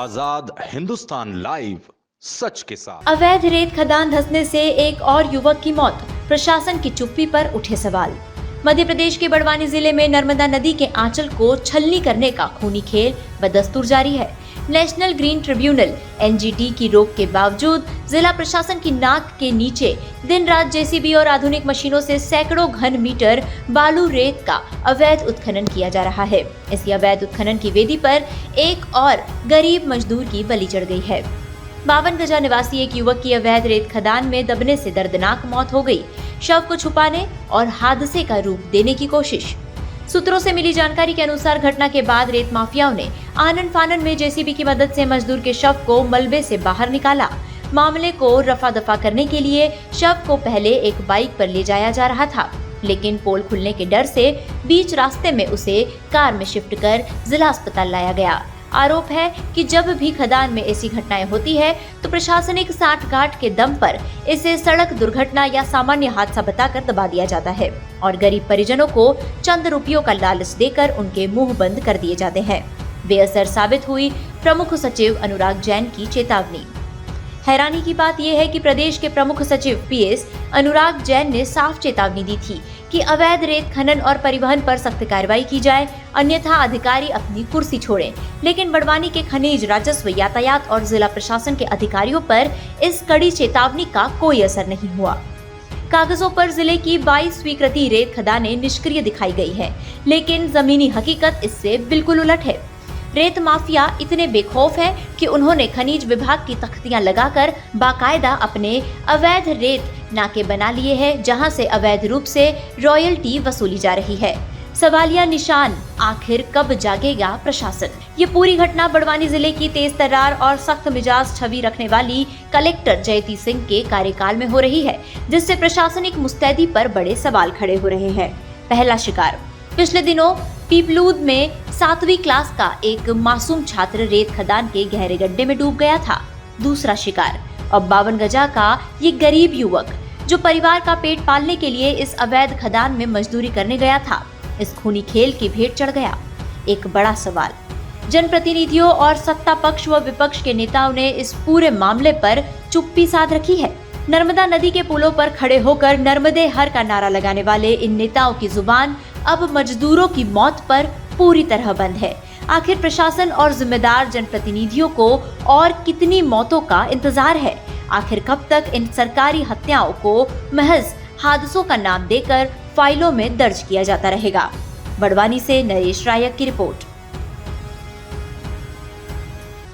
आजाद Hindustan live, सच के साथ। अवैध रेत खदान धंसने से एक और युवक की मौत, प्रशासन की चुप्पी पर उठे सवाल। मध्य प्रदेश के बड़वानी जिले में नर्मदा नदी के आंचल को छलनी करने का खूनी खेल बदस्तूर जारी है। नेशनल ग्रीन ट्रिब्यूनल (एनजीटी) की रोक के बावजूद जिला प्रशासन की नाक के नीचे दिन रात जेसीबी और आधुनिक मशीनों से सैकड़ों घन मीटर बालू रेत का अवैध उत्खनन किया जा रहा है। इसी अवैध उत्खनन की वेदी पर एक और गरीब मजदूर की बलि चढ़ गई है। 52 गजा निवासी एक युवक की अवैध रेत खदान में दबने से दर्दनाक मौत हो गई। शव को छुपाने और हादसे का रूप देने की कोशिश। सूत्रों से मिली जानकारी के अनुसार घटना के बाद रेत माफियाओं ने आनन फानन में जेसीबी की मदद से मजदूर के शव को मलबे से बाहर निकाला। मामले को रफा दफा करने के लिए शव को पहले एक बाइक पर ले जाया जा रहा था, लेकिन पोल खुलने के डर से बीच रास्ते में उसे कार में शिफ्ट कर जिला अस्पताल लाया गया। आरोप है कि जब भी खदान में ऐसी घटनाएं होती है तो प्रशासनिक साठगांठ के दम पर इसे सड़क दुर्घटना या सामान्य हादसा बताकर दबा दिया जाता है और गरीब परिजनों को चंद रुपयों का लालच देकर उनके मुंह बंद कर दिए जाते हैं। बेअसर साबित हुई प्रमुख सचिव अनुराग जैन की चेतावनी। हैरानी की बात यह है कि प्रदेश के प्रमुख सचिव पीएस अनुराग जैन ने साफ चेतावनी दी थी कि अवैध रेत खनन और परिवहन पर सख्त कार्रवाई की जाए, अन्यथा अधिकारी अपनी कुर्सी छोड़ें। लेकिन बड़वानी के खनिज, राजस्व, यातायात और जिला प्रशासन के अधिकारियों पर इस कड़ी चेतावनी का कोई असर नहीं हुआ। कागजों पर जिले की 22 स्वीकृति रेत खदानें निष्क्रिय दिखाई गई है, लेकिन जमीनी हकीकत इससे बिल्कुल उलट है। रेत माफिया इतने बेखौफ हैं कि उन्होंने खनिज विभाग की तख्तियां लगाकर बाकायदा अपने अवैध रेत नाके बना लिए हैं, जहां से अवैध रूप से रॉयल्टी वसूली जा रही है। सवालिया निशान, आखिर कब जागेगा प्रशासन? ये पूरी घटना बड़वानी जिले की तेज तर्रार और सख्त मिजाज छवि रखने वाली कलेक्टर जयती सिंह के कार्यकाल में हो रही है, जिससे प्रशासनिक मुस्तैदी पर बड़े सवाल खड़े हो रहे हैं। पहला शिकार, पिछले दिनों पीपलूद में 7वीं क्लास का एक मासूम छात्र रेत खदान के गहरे गड्ढे में डूब गया था। दूसरा शिकार, अब 52 गजा का ये गरीब युवक जो परिवार का पेट पालने के लिए इस अवैध खदान में मजदूरी करने गया था, इस खूनी खेल की भेंट चढ़ गया। एक बड़ा सवाल, जनप्रतिनिधियों और सत्ता पक्ष व विपक्ष के नेताओं ने इस पूरे मामले पर चुप्पी साध रखी है। नर्मदा नदी के पुलों पर खड़े होकर नर्मदे हर का नारा लगाने वाले इन नेताओं की जुबान अब मजदूरों की मौत पर पूरी तरह बंद है। आखिर प्रशासन और जिम्मेदार जनप्रतिनिधियों को और कितनी मौतों का इंतजार है? आखिर कब तक इन सरकारी हत्याओं को महज हादसों का नाम देकर फाइलों में दर्ज किया जाता रहेगा? बड़वानी से नरेश रायक की रिपोर्ट।